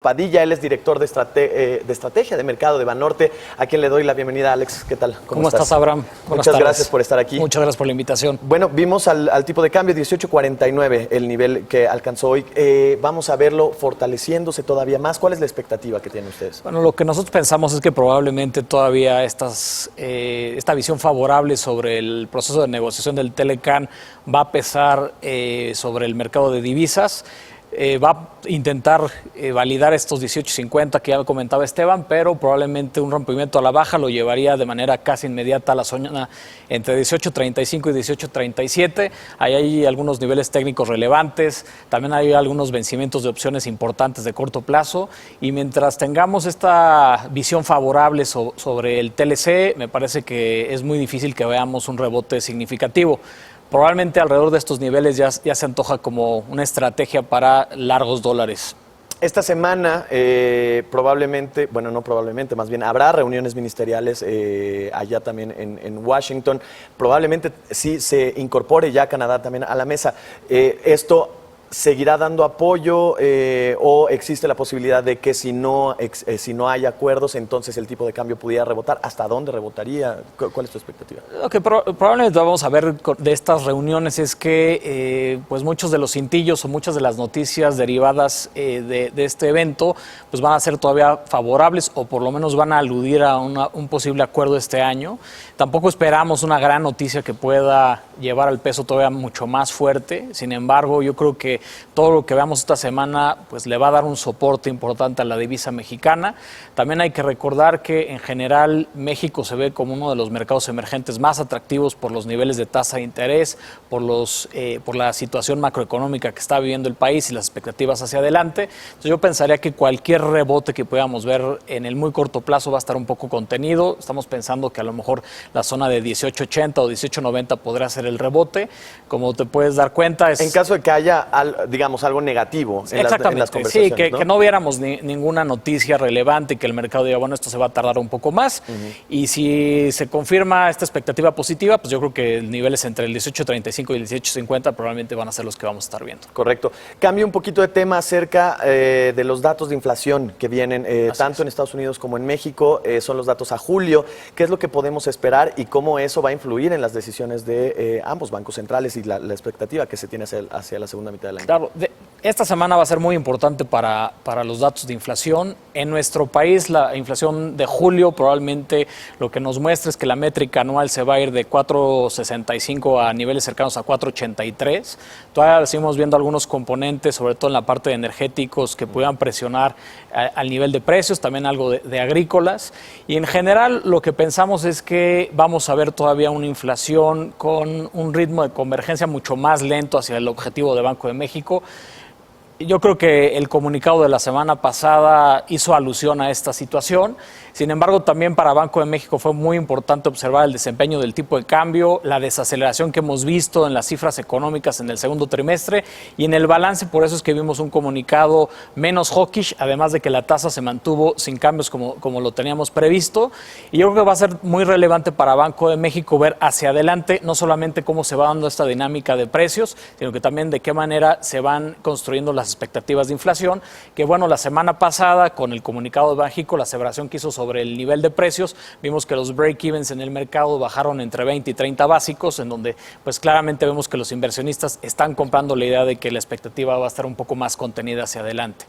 Padilla, él es director de estrategia de mercado de Banorte, a quien le doy la bienvenida. Alex, ¿qué tal? ¿Cómo estás, Abraham? Muchas gracias por estar aquí. Muchas gracias por la invitación. Bueno, vimos al tipo de cambio 18.49, el nivel que alcanzó hoy. Vamos a verlo fortaleciéndose todavía más. ¿Cuál es la expectativa que tienen ustedes? Bueno, lo que nosotros pensamos es que probablemente todavía esta visión favorable sobre el proceso de negociación del Telecán va a pesar sobre el mercado de divisas. Va a intentar validar estos 18.50 que ya comentaba Esteban, pero probablemente un rompimiento a la baja lo llevaría de manera casi inmediata a la zona entre 18.35 y 18.37. Ahí hay algunos niveles técnicos relevantes, también hay algunos vencimientos de opciones importantes de corto plazo, y mientras tengamos esta visión favorable sobre el TLC, me parece que es muy difícil que veamos un rebote significativo. Probablemente alrededor de estos niveles ya se antoja como una estrategia para largos dólares. Esta semana probablemente, bueno, no probablemente, más bien habrá reuniones ministeriales allá también en Washington. Probablemente sí se incorpore ya Canadá también a la mesa. Esto ¿seguirá dando apoyo o existe la posibilidad de que si no hay acuerdos, entonces el tipo de cambio pudiera rebotar? ¿Hasta dónde rebotaría? ¿Cuál es tu expectativa? Lo que probablemente vamos a ver de estas reuniones es que pues muchos de los cintillos o muchas de las noticias derivadas de este evento pues van a ser todavía favorables, o por lo menos van a aludir a un posible acuerdo este año. Tampoco esperamos una gran noticia que pueda llevar al peso todavía mucho más fuerte. Sin embargo, yo creo que todo lo que veamos esta semana pues le va a dar un soporte importante a la divisa mexicana. También hay que recordar que en general México se ve como uno de los mercados emergentes más atractivos por los niveles de tasa de interés, por la situación macroeconómica que está viviendo el país y las expectativas hacia adelante. Entonces yo pensaría que cualquier rebote que podamos ver en el muy corto plazo va a estar un poco contenido. Estamos pensando que a lo mejor la zona de 18.80 o 18.90 podría ser el rebote. Como te puedes dar cuenta, en caso de que haya digamos, algo negativo en las conversaciones. Sí, que no viéramos ninguna noticia relevante y que el mercado diga, bueno, esto se va a tardar un poco más. Y si se confirma esta expectativa positiva, pues yo creo que niveles entre el 18.35 y el 18.50 probablemente van a ser los que vamos a estar viendo. Correcto. Cambio un poquito de tema acerca de los datos de inflación que vienen tanto en Estados Unidos como en México. Son los datos a julio. ¿Qué es lo que podemos esperar y cómo eso va a influir en las decisiones de ambos bancos centrales y la expectativa que se tiene hacia la segunda mitad del año? Claro, esta semana va a ser muy importante para los datos de inflación. En nuestro país, la inflación de julio probablemente lo que nos muestra es que la métrica anual se va a ir de 4.65 a niveles cercanos a 4.83. Todavía seguimos viendo algunos componentes, sobre todo en la parte de energéticos, que puedan presionar al nivel de precios, también algo de agrícolas. Y en general lo que pensamos es que vamos a ver todavía una inflación con un ritmo de convergencia mucho más lento hacia el objetivo de Banco de México. Yo creo que el comunicado de la semana pasada hizo alusión a esta situación. Sin embargo, también para Banco de México fue muy importante observar el desempeño del tipo de cambio, la desaceleración que hemos visto en las cifras económicas en el segundo trimestre y en el balance. Por eso es que vimos un comunicado menos hawkish, además de que la tasa se mantuvo sin cambios como lo teníamos previsto. Y yo creo que va a ser muy relevante para Banco de México ver hacia adelante no solamente cómo se va dando esta dinámica de precios, sino que también de qué manera se van construyendo las expectativas de inflación, que bueno, la semana pasada con el comunicado de Banxico, la aseveración que hizo sobre el nivel de precios, vimos que los break-evens en el mercado bajaron entre 20 y 30 básicos, en donde pues claramente vemos que los inversionistas están comprando la idea de que la expectativa va a estar un poco más contenida hacia adelante.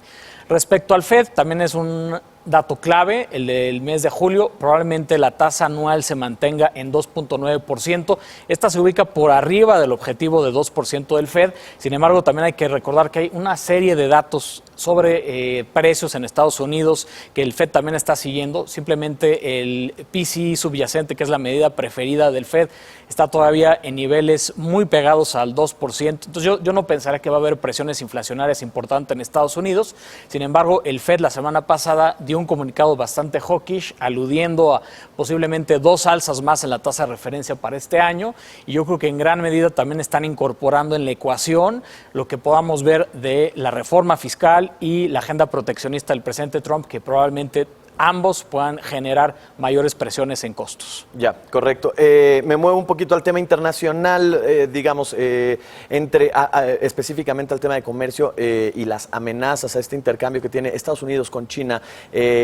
Respecto al FED, también es un dato clave, el del mes de julio. Probablemente la tasa anual se mantenga en 2.9%. Esta se ubica por arriba del objetivo de 2% del FED. Sin embargo, también hay que recordar que hay una serie de datos sobre precios en Estados Unidos que el FED también está siguiendo. Simplemente el PCE subyacente, que es la medida preferida del FED, está todavía en niveles muy pegados al 2%. Entonces yo no pensaría que va a haber presiones inflacionarias importantes en Estados Unidos. Sin embargo, el FED la semana pasada dio un comunicado bastante hawkish, aludiendo a posiblemente 2 alzas más en la tasa de referencia para este año, y yo creo que en gran medida también están incorporando en la ecuación lo que podamos ver de la reforma fiscal y la agenda proteccionista del presidente Trump, que probablemente ambos puedan generar mayores presiones en costos. Ya, correcto. Me muevo un poquito al tema internacional, digamos, específicamente al tema de comercio y las amenazas a este intercambio que tiene Estados Unidos con China,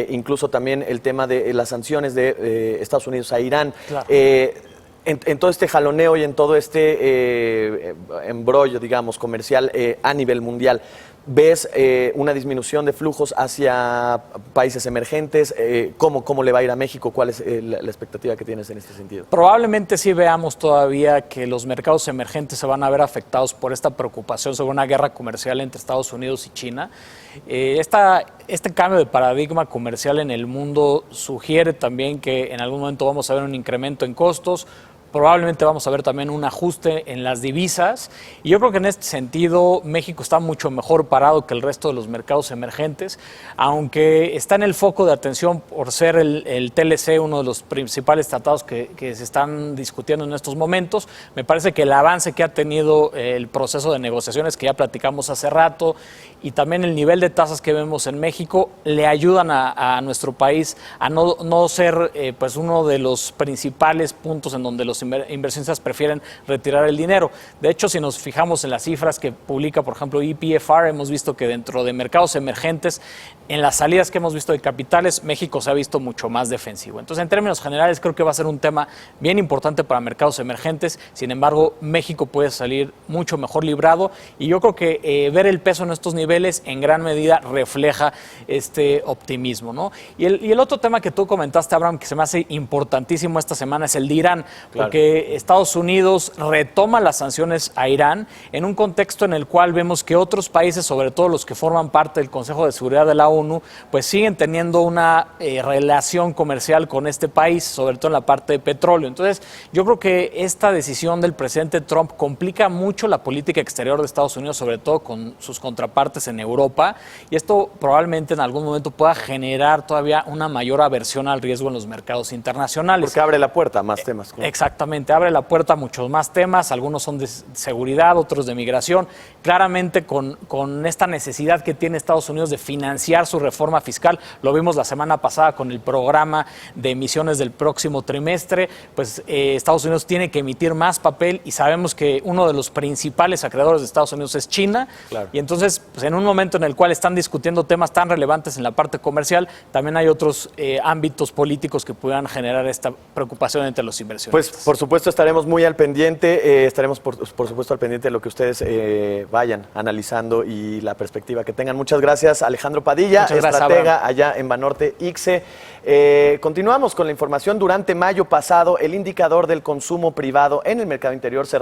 incluso también el tema de las sanciones de Estados Unidos a Irán. Claro. En todo este jaloneo y en todo este embrollo, digamos, comercial a nivel mundial, ¿ves una disminución de flujos hacia países emergentes? ¿Cómo le va a ir a México? ¿Cuál es la expectativa que tienes en este sentido? Probablemente sí veamos todavía que los mercados emergentes se van a ver afectados por esta preocupación sobre una guerra comercial entre Estados Unidos y China. Este cambio de paradigma comercial en el mundo sugiere también que en algún momento vamos a ver un incremento en costos. Probablemente vamos a ver también un ajuste en las divisas y yo creo que en este sentido México está mucho mejor parado que el resto de los mercados emergentes, aunque está en el foco de atención por ser el TLC, uno de los principales tratados que se están discutiendo en estos momentos. Me parece que el avance que ha tenido el proceso de negociaciones que ya platicamos hace rato y también el nivel de tasas que vemos en México le ayudan a nuestro país a no ser pues uno de los principales puntos en donde los inversionistas prefieren retirar el dinero. De hecho, si nos fijamos en las cifras que publica, por ejemplo, EPFR, hemos visto que dentro de mercados emergentes, en las salidas que hemos visto de capitales, México se ha visto mucho más defensivo. Entonces, en términos generales, creo que va a ser un tema bien importante para mercados emergentes. Sin embargo, México puede salir mucho mejor librado y yo creo que ver el peso en estos niveles en gran medida refleja este optimismo, ¿no? Y el otro tema que tú comentaste, Abraham, que se me hace importantísimo esta semana es el de Irán, porque Estados Unidos retoma las sanciones a Irán en un contexto en el cual vemos que otros países, sobre todo los que forman parte del Consejo de Seguridad de la ONU, pues siguen teniendo una relación comercial con este país, sobre todo en la parte de petróleo. Entonces, yo creo que esta decisión del presidente Trump complica mucho la política exterior de Estados Unidos, sobre todo con sus contrapartes en Europa, y esto probablemente en algún momento pueda generar todavía una mayor aversión al riesgo en los mercados internacionales. Porque abre la puerta a más temas. Exactamente, abre la puerta a muchos más temas, algunos son de seguridad, otros de migración. Claramente con esta necesidad que tiene Estados Unidos de financiar su reforma fiscal, lo vimos la semana pasada con el programa de emisiones del próximo trimestre, pues Estados Unidos tiene que emitir más papel y sabemos que uno de los principales acreedores de Estados Unidos es China. Claro. Y entonces, pues en un momento en el cual están discutiendo temas tan relevantes en la parte comercial, también hay otros ámbitos políticos que puedan generar esta preocupación entre los inversionistas. Pues por supuesto estaremos muy al pendiente, estaremos por supuesto al pendiente de lo que ustedes vayan analizando y la perspectiva que tengan. Muchas gracias, Alejandro Padilla, estratega allá en Banorte ICSE. Continuamos con la información. Durante mayo pasado, el indicador del consumo privado en el mercado interior se